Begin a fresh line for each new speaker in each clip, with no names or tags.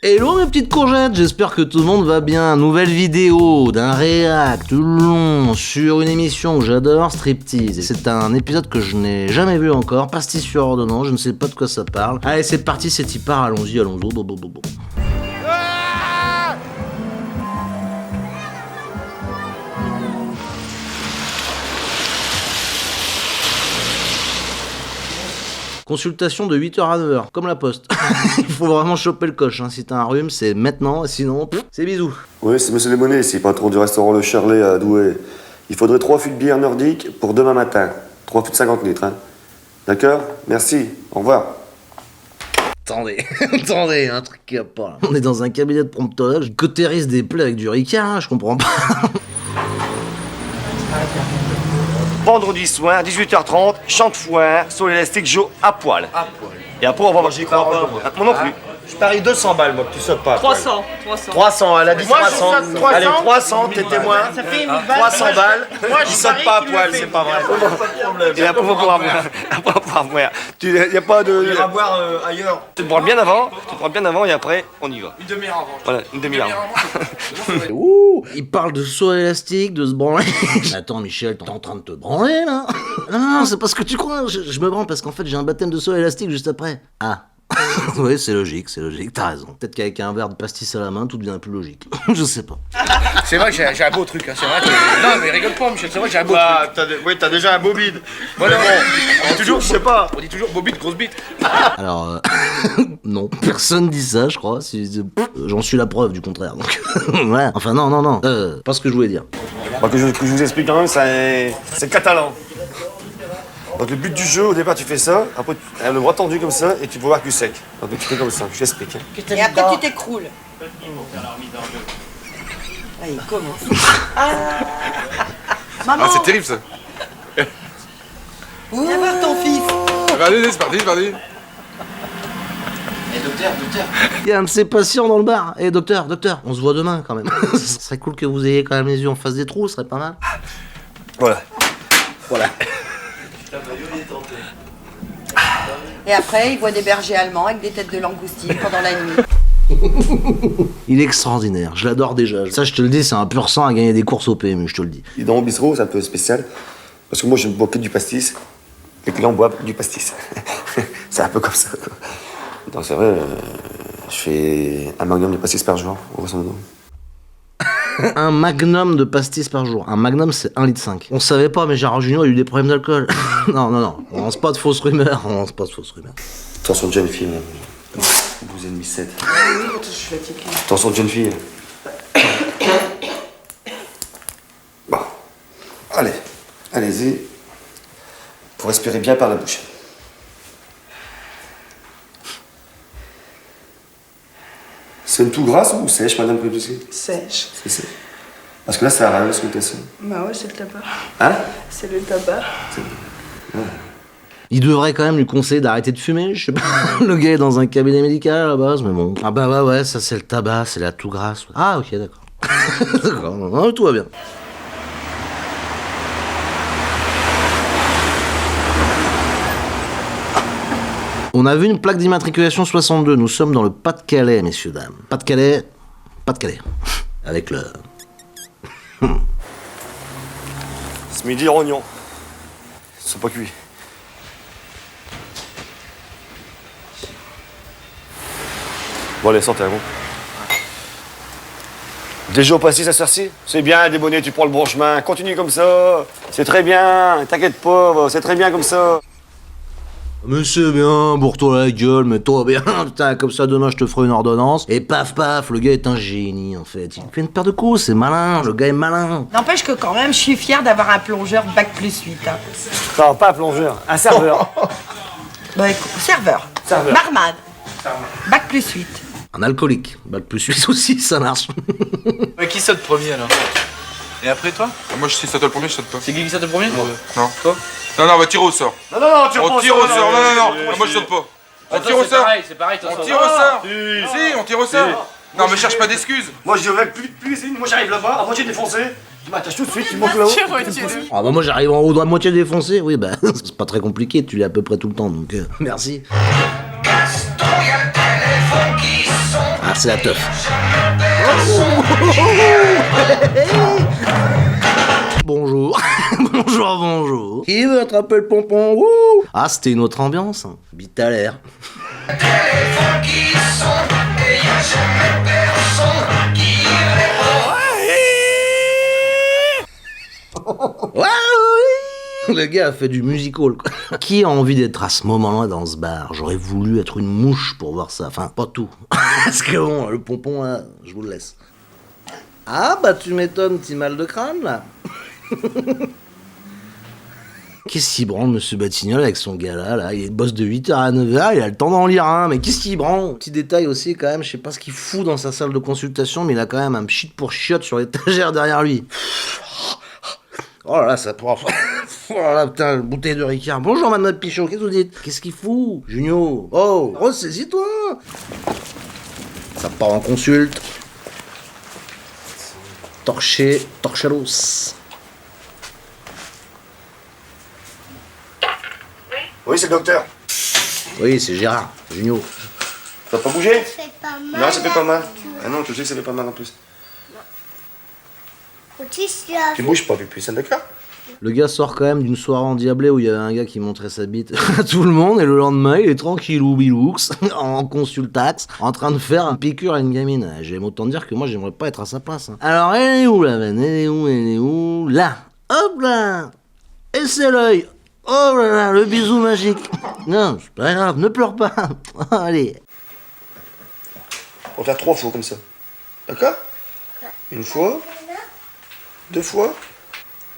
Hello mes petites courgettes, j'espère que tout le monde va bien. Nouvelle vidéo d'un react long sur une émission que j'adore, Striptease. Et c'est un épisode que je n'ai jamais vu encore, pastis sur ordonnance, je ne sais pas de quoi ça parle. Allez c'est parti, c'est y part, allons-y. Consultation de 8h à 9h, comme la poste. Il faut vraiment choper le coche, hein. Si t'as un rhume, c'est maintenant, sinon, c'est bisous.
Oui, c'est Monsieur Lemonet ici, patron du restaurant Le Charlet à Douai. Il faudrait 3 fûts de bière nordique pour demain matin. 3 fûts de 50 litres, hein. D'accord? Merci, au revoir.
Attendez, attendez, un truc qui va pas là. On est dans un cabinet de promptologue, je cautérise des plaies avec du Ricard, hein, je comprends pas.
Vendredi soir, 18h30, champ de foire, sur l'élastique Joe à poil.
À poil.
Et après, on va voir.
J'y crois pas, moi.
Moi non plus.
Je parie 200 balles, moi, que tu sautes pas.
300.
300, elle a dit
Moi,
300.
je saute 300.
Allez, 300, t'es témoin.
Ça fait 1000 balles.
300 balles.
Il saute pas à poil, c'est pas vrai.
Et après, on va pouvoir boire. Après, on va pouvoir boire. Il n'y a pas de.
On ira boire ailleurs.
Tu te branles bien avant, et après, on y va.
Une demi-heure avant.
Voilà, une demi-heure.
Ouh, il parle de saut élastique, de se branler. Attends Michel, t'es en train de te branler là? Non, c'est pas ce que tu crois, je me branle parce qu'en fait j'ai un baptême de saut élastique juste après. Ah. Oui, c'est logique, t'as raison. Peut-être qu'avec un verre de pastis à la main, tout devient plus logique. Je sais pas.
C'est vrai que j'ai un beau truc, hein. C'est vrai que... Non mais rigole pas Michel, c'est vrai que j'ai un beau truc.
Oui, t'as déjà un beau bide.
Voilà,
On dit toujours, je sais pas.
on dit toujours beau bite, grosse bite.
Alors, non, personne dit ça, je crois. J'en suis la preuve du contraire, donc. Ouais, enfin non. Pas ce que je voulais dire.
Bah, que je vous explique quand même, c'est catalan. Donc le but du jeu, au départ, tu fais ça, après tu as le bras tendu comme ça, et tu vas voir cul sec. Donc tu fais comme ça, je t'explique. Hein.
Et après tu t'écroules. Ah, il commence. Maman,
Ah, c'est terrible ça.
viens voir ton fils.
Allez, c'est parti, c'est parti.
Il y a un de ces patients dans le bar. Eh docteur, on se voit demain quand même. Ce serait cool que vous ayez quand même les yeux en face des trous, ce serait pas mal.
Voilà.
Et après, il voit des bergers allemands avec des têtes de langoustine pendant la nuit.
Il est extraordinaire, je l'adore déjà. Ça, je te le dis, c'est un pur sang à gagner des courses au PMU, je te le dis.
Et dans mon bistrot, c'est un peu spécial, parce que moi, je ne bois que du pastis, les clients boivent du pastis. C'est un peu comme ça, quoi. Donc c'est vrai, je fais un magnum de pastis par jour, grosso modo.
Un magnum de pastis par jour. Un magnum, c'est 1,5 litre. On savait pas, mais Gérard Junior a eu des problèmes d'alcool. Non. On lance pas de fausses rumeurs.
Attention, jeune fille, 12,5-7. Attention, jeune fille. Bon, allez-y. Faut respirer bien par la bouche. C'est une toux grasse ou sèche, madame Prédossier?
Sèche.
C'est sèche. Parce que là, ça arrive, ce que ça.
Bah ouais, c'est le tabac.
Hein?
C'est le tabac.
Il devrait quand même lui conseiller d'arrêter de fumer, je sais pas. Le gars est dans un cabinet médical à la base, mais bon. Ah bah ouais, ça c'est le tabac, c'est la toux grasse. Ah ok, d'accord. D'accord, non, tout va bien. On a vu une plaque d'immatriculation 62, nous sommes dans le Pas-de-Calais, messieurs, dames. Pas-de-Calais. Avec le...
Ce midi, rognons. Ils sont pas cuits. Bon, allez, sortez, bon. Déjà au pastis à Cercy? C'est bien, Desbonnets, tu prends le bon chemin. Continue comme ça. C'est très bien. T'inquiète pas, c'est très bien comme ça.
Mais c'est bien, bourre-toi la gueule, mets-toi bien, putain, comme ça demain je te ferai une ordonnance, et paf, le gars est un génie en fait, il fait une paire de coups, c'est malin, le gars est malin.
N'empêche que quand même, je suis fière d'avoir un plongeur bac plus 8. Hein.
Non, pas un plongeur, un serveur.
Bah écoute, serveur. Barman. Bac plus 8.
Un alcoolique, bac plus 8 aussi, ça marche.
Mais qui saute premier alors? Et après toi?
Moi, si saute le premier, je saute pas.
C'est qui saute le premier?
Non.
Toi?
Non, on va tirer au sort.
Non, tu
On tire au sort. Non. Moi, je saute pas. On tire au sort.
C'est pareil, toi.
On tire au sort. Si, on tire au sort. Non, mais cherche pas d'excuses.
Moi, je dirais plus, moi j'arrive là-bas, à moitié défoncé. Tu m'attaches tout de suite, tu montes là-haut.
Ah bah moi j'arrive en haut de la moitié défoncé, oui bah c'est pas très compliqué, tu l'as à peu près tout le temps, donc merci. Ah, c'est la teuf. Bonjour. Bonjour. Qui veut attraper le pompon? Wouh. Ah, c'était une autre ambiance. Hein. Bite à l'air. Ouais, oui. Le gars a fait du musical, quoi. Qui a envie d'être à ce moment-là dans ce bar? J'aurais voulu être une mouche pour voir ça. Enfin, pas tout. Parce que bon, le pompon, là, je vous le laisse. Ah, bah tu m'étonnes, petit mal de crâne, là. Qu'est-ce qu'il branle, monsieur Batignolles, avec son gars là, il bosse de 8h à 9h, il a le temps d'en lire un, mais qu'est-ce qu'il branle? Petit détail aussi, quand même, je sais pas ce qu'il fout dans sa salle de consultation, mais il a quand même un pchit pour chiotte sur l'étagère derrière lui. Oh là là, ça pourra... Oh là là, putain, bouteille de Ricard. Bonjour, madame Pichot, qu'est-ce que vous dites? Qu'est-ce qu'il fout? Junio. Oh, ressaisis-toi. Ça part en consulte. Torchalos.
Oui, c'est le docteur.
Oui, c'est Gérard, Junio.
Ça va pas bouger?
Ça fait pas mal.
Non, ça fait pas mal. Ah non, tu sais que ça fait pas mal en plus. Tu bouges pas, Pupu, c'est d'accord?
Le gars sort quand même d'une soirée endiablée où il y avait un gars qui montrait sa bite à tout le monde, et le lendemain, il est tranquillou biloux, en consultax, en train de faire un piqûre à une gamine. J'aime autant dire que moi, j'aimerais pas être à sa place. Hein. Alors, elle est où, la veine? Elle est où? Là. Hop là. Et c'est l'œil. Oh là là, le bisou magique. Non, c'est pas grave, ne pleure pas. Allez.
On va faire 3 fois comme ça. D'accord? Une fois. 2 fois.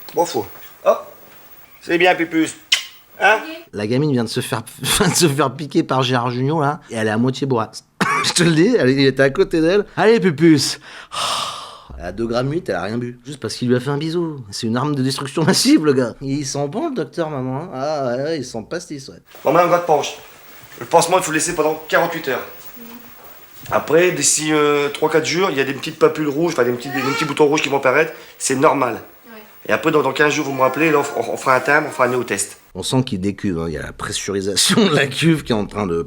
3 fois. Hop. C'est bien, Pupus. Hein?
La gamine vient de se faire piquer par Gérard Junior, là, et elle est à moitié bourrasse. Je te le dis, il était à côté d'elle. Allez, Pupus. Elle a 2,8 grammes, elle a rien bu. Juste parce qu'il lui a fait un bisou. C'est une arme de destruction massive, le gars. Il sent bon, le docteur, maman. Hein. Ah ouais, il sent pastis, ouais.
Bon, maintenant, on va de penche. Le pansement, il faut le laisser pendant 48 heures. Après, d'ici 3-4 jours, il y a des petites papules rouges, enfin des petits boutons rouges qui vont apparaître. C'est normal. Et après, dans 15 jours, vous me rappelez, là, on fera un timbre, on fera un néo-test.
On sent qu'il décuve, hein. Il y a la pressurisation de la cuve qui est en train de...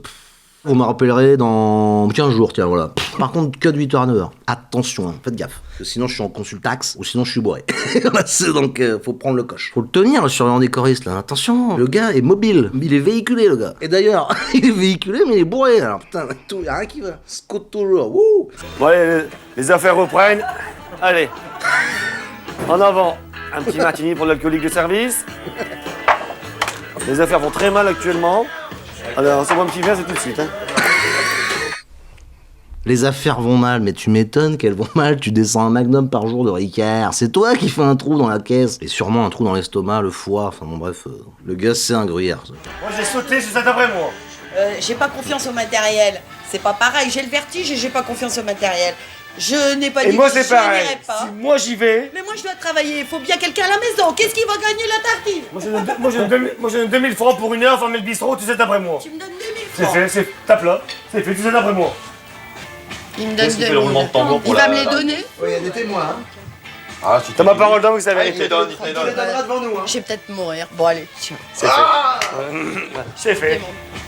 Vous me rappellerez dans 15 jours, tiens, voilà. Par contre, que de 8h à 9h. Attention, hein, faites gaffe. Parce que sinon, je suis en consultax, ou sinon, je suis bourré. Donc, faut prendre le coche. Faut le tenir, le surveillant des choristes, là. Attention, le gars est mobile. Il est véhiculé, le gars. Et d'ailleurs, il est véhiculé, mais il est bourré. Alors, putain, tout, y a rien qui va. Scott toujours, wouh.
Bon, allez, les affaires reprennent. Allez. En avant. Un petit martini pour l'alcoolique de service. Les affaires vont très mal actuellement. Alors, c'est moi un petit verre, c'est tout de suite. Hein.
Les affaires vont mal, mais tu m'étonnes qu'elles vont mal. Tu descends un magnum par jour de Ricard. C'est toi qui fais un trou dans la caisse. Et sûrement un trou dans l'estomac, le foie. Enfin bon, bref. Le gars, c'est un gruyère. Ça.
Moi, j'ai sauté, c'est ça d'après moi.
J'ai pas confiance au matériel. C'est pas pareil. J'ai le vertige et j'ai pas confiance au matériel. Je n'ai pas
Et
dit
moi,
que
c'est
je
pareil.
n'irai pas.
Si moi, j'y vais.
Mais moi, je dois travailler. Il faut bien quelqu'un à la maison. Qu'est-ce qui va gagner la tartine?
Moi, je donne 2000 francs pour 1 heure, fermer le bistrot, tu sais d'après moi.
Tu me donnes 2000
C'est
francs.
fait, c'est tape là. C'est fait, tu sais d'après moi.
Il me donne 2000. Il va me les donner?
Oui, il y a des témoins. Hein.
Ah,
T'as ma parole d'homme que ça va
Il te les donne, il te les donne. devant nous. Hein.
Je vais peut-être mourir. Bon, allez, tiens.
C'est fait. C'est fait.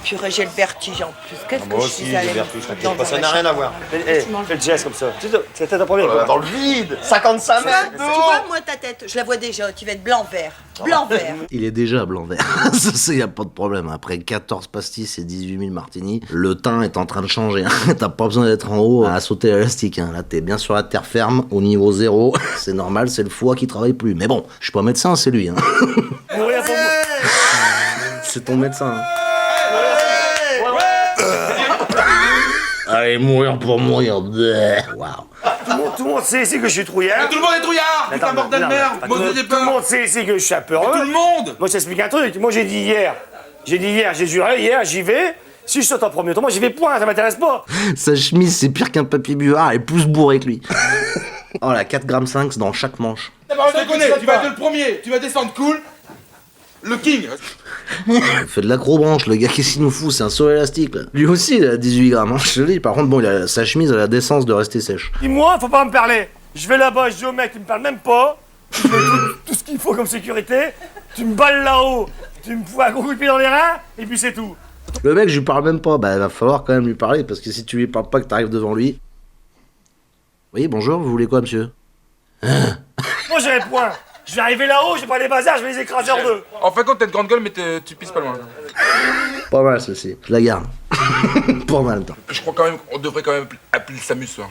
Purée, j'ai le vertige en plus. Qu'est-ce que
Moi
je
aussi,
suis allée
j'ai
me
vertige,
foutre
t'inquiète
dans
pas, ça
un
n'a rien à voir.
Fais le geste comme ça. C'était ta première fois.
Dans le vide 55 mètres
Tu vois, moi, ta tête, je la vois déjà. Tu vas être blanc-vert. Blanc-vert.
Il est déjà blanc-vert. Ça, y a pas de problème. Après 14 pastis et 18 000 martinis, le teint est en train de changer. Hein. T'as pas besoin d'être en haut à sauter l'élastique. Hein. Là, t'es bien sur la terre ferme, au niveau 0. C'est normal, c'est le foie qui travaille plus. Mais bon, je suis pas médecin, c'est lui. Hein.
Mourir pour moi.
C'est ton médecin. Hein. Allez, mourir pour mourir. Waouh.
Tout le monde sait ici que je suis trouillard.
Tout le monde est trouillard. Putain, bordel de merde. Moi, je
Tout le monde sait ici que je suis apeureux.
Tout le monde.
Moi, je t'explique un truc. Moi, j'ai dit hier, j'ai juré, hier, j'y vais. Si je saute en premier tour, moi, j'y vais point, ça m'intéresse pas.
Sa chemise, c'est pire qu'un papier buvard. Elle est plus bourrée que lui. Oh là, 4,5 grammes dans chaque manche.
Je te connais, tu vas être le premier. Tu vas descendre cool. Le king.
Il fait de l'acrobranche, le gars, qu'est-ce qu'il nous fout? C'est un saut élastique, là. Lui aussi, il a 18 grammes, hein, je te le dis. Par contre, bon, sa chemise a la décence de rester sèche.
Dis-moi, faut pas me parler. Je vais là-bas, je dis au mec, il me parle même pas. Je mets tout ce qu'il faut comme sécurité. Tu me balles là-haut, tu me fous un gros coup de pied dans les reins, et puis c'est tout.
Le mec, je lui parle même pas. Bah, il va falloir quand même lui parler, parce que si tu lui parles pas que t'arrives devant lui... Oui, bonjour, vous voulez quoi, monsieur?
Moi j'ai un point. Je vais arriver là-haut, j'ai pas les bazars, je vais les écraser en deux.
En fin de compte, t'as de grande gueule, mais tu pisses pas loin.
Pas mal, ceci. Je la garde. Pas mal, temps.
Je crois quand même qu'on devrait quand même appeler le SAMU, ça.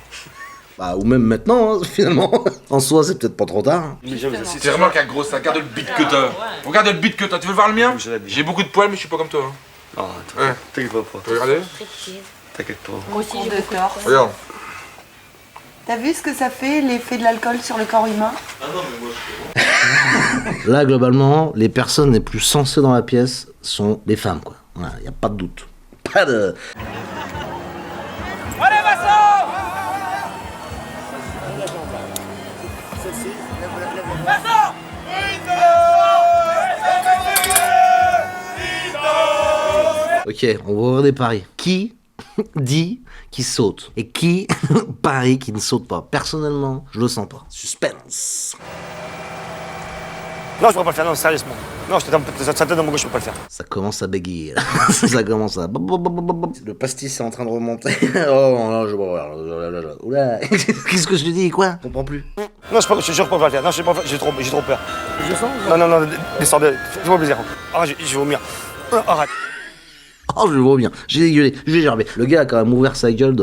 Bah, ou même maintenant, hein, finalement. En soi, c'est peut-être pas trop tard.
C'est vraiment qu'un gros sac. Regarde le bit que t'as. Regarde le bit que t'as. Tu veux voir le mien? J'ai beaucoup de poils, mais je suis pas comme toi. Hein.
Non,
Ouais.
t'inquiète pas.
Tu veux regarder?
T'inquiète pas.
Moi aussi, j'ai beaucoup de torse.
Regarde.
T'as vu ce que ça fait, l'effet de l'alcool sur le corps humain?
Là, globalement, les personnes les plus sensées dans la pièce sont les femmes, quoi. Voilà, y a pas de doute. Pas de...
Allez Vincent! Vincent!
Ok, on va ouvrir des paris. Qui dit qu'il saute? Et qui parie qu'il ne saute pas? Personnellement, je le sens pas. Suspense.
Non, je pourrais pas le faire, non, sérieusement. Non, ça tête dans mon gauche, je peux pas le faire.
Ça commence à bégayer. Ça commence à... Le pastis est en train de remonter. Oh, non, je... Oula. Qu'est-ce que je te dis, quoi? Je comprends plus.
Non, je peux pas le faire. Non, j'ai trop peur. Je sens? Non, descends de... Fais-moi plaisir. Ah, je vais vomir. Arrête.
Oh, je le vois bien. J'ai dégueulé, j'ai gerbé. Le gars a quand même ouvert sa gueule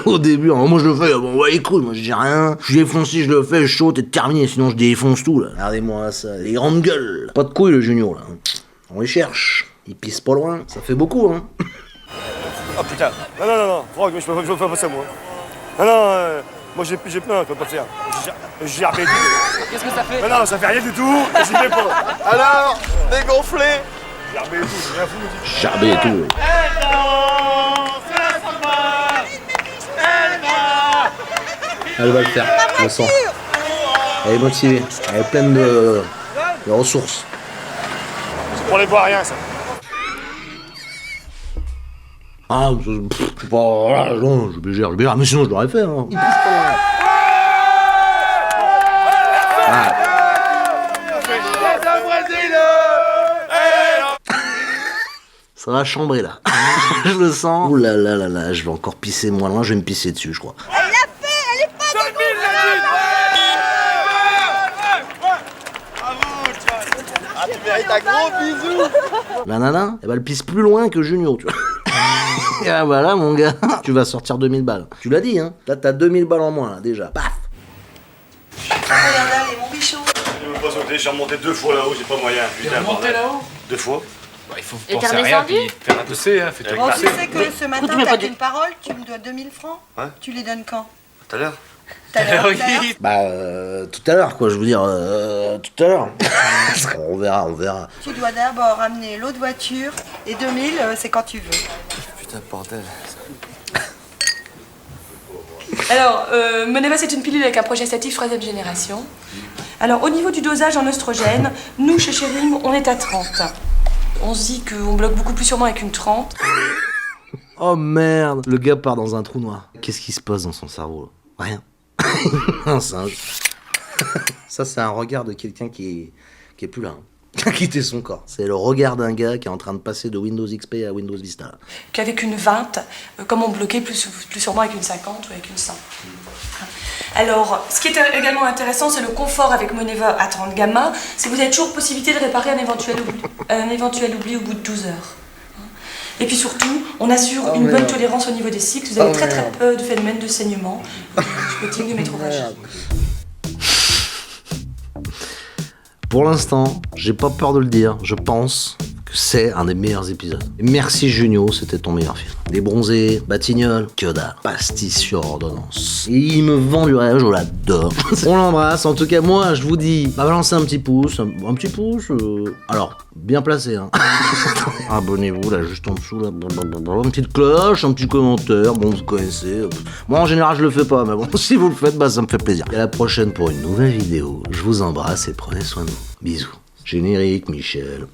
au début. Alors, moi, je le fais. Bon, ouais, écoute, moi, je dis rien. Je suis défoncé, je le fais, je saute et terminé. Sinon, je défonce tout, là. Regardez-moi ça. Les grandes gueules. Pas de couilles, le junior, là. On les cherche. Ils pissent pas loin. Ça fait beaucoup, hein.
Oh putain. Non. Franck, je peux pas ça, moi. Non. Moi, j'ai peur, je peux pas le faire. Je gerbe et tout.
Qu'est-ce que ça fait?
Non, ça fait rien du tout. J'y vais pas.
Alors, dégonflé.
Gerbe et tout, j'ai rien foutu.
Gerbé et tout. Elle va le faire, je le sens. Elle est motivée. Elle est pleine de ressources.
C'est pour les boire rien, ça.
Ah, c'est pas... Non, je gère. Mais sinon, je l'aurais fait, hein. Il pisse pas loin. Ah. Ça va chambrer, là. Je le sens. Ouh là là là là, je vais encore pisser moins loin, je vais me pisser dessus, je crois.
Ah, tu mérites un gros bisou.
La nana, elle pisse plus loin que Junio, tu vois. Et ah voilà, mon gars, tu vas sortir 2000 balles. Tu l'as dit, hein. Là, t'as 2000 balles en moins, là, déjà. Paf.
Allez, mon bichou.
Je peux pas sauter, j'ai remonté 2 fois là-haut, j'ai pas moyen.
T'es remonté là-haut?
2 fois.
Bah, il faut
Et
penser
t'es
à rien,
redescendu?
puis faire un dossier, hein. Fais-toi
Bon, tu
passer.
sais que ce matin, t'as une parole, tu me dois 2000 francs.
Ouais.
Tu les donnes quand?
Tout à l'heure.
Tout à l'heure,
Oui.
tout à l'heure.
Bah, tout à l'heure, quoi, je veux dire, tout à l'heure. On verra.
Tu dois d'abord ramener l'autre voiture et 2000, c'est quand tu veux.
Putain, bordel.
Alors, Moneva, c'est une pilule avec un progestatif 3e génération. Alors, au niveau du dosage en oestrogène, nous, chez Schering, on est à 30. On se dit qu'on bloque beaucoup plus sûrement avec une 30.
Oh merde, le gars part dans un trou noir. Qu'est-ce qui se passe dans son cerveau, là? Rien. Un singe. Ça, c'est un regard de quelqu'un qui est plus là. Qui a quitté son corps. C'est le regard d'un gars qui est en train de passer de Windows XP à Windows Vista.
Qu'avec une 20, comme on bloquait plus sûrement avec une 50 ou avec une 100. Alors, ce qui est également intéressant, c'est le confort avec Moneva à 30 gamma. C'est que vous avez toujours possibilité de réparer un éventuel oubli au bout de 12 heures. Et puis surtout, on assure une bonne tolérance au niveau des cycles. Vous avez très peu de phénomènes de saignement, de spotting, de métrovagie.
Pour l'instant, j'ai pas peur de le dire, je pense que c'est un des meilleurs épisodes. Et merci Junio, c'était ton meilleur film. Des bronzés, Batignolles, que dalle. Pastis sur ordonnance. Et il me vend du rêve, je l'adore. On l'embrasse, en tout cas moi je vous dis, balancez un petit pouce, un petit pouce, alors, bien placé hein. Abonnez-vous là, juste en dessous là, une petite cloche, un petit commentaire, bon vous connaissez. Moi en général je le fais pas, mais bon si vous le faites, bah ça me fait plaisir. Et à la prochaine pour une nouvelle vidéo, je vous embrasse et prenez soin de vous. Bisous. Générique, Michel.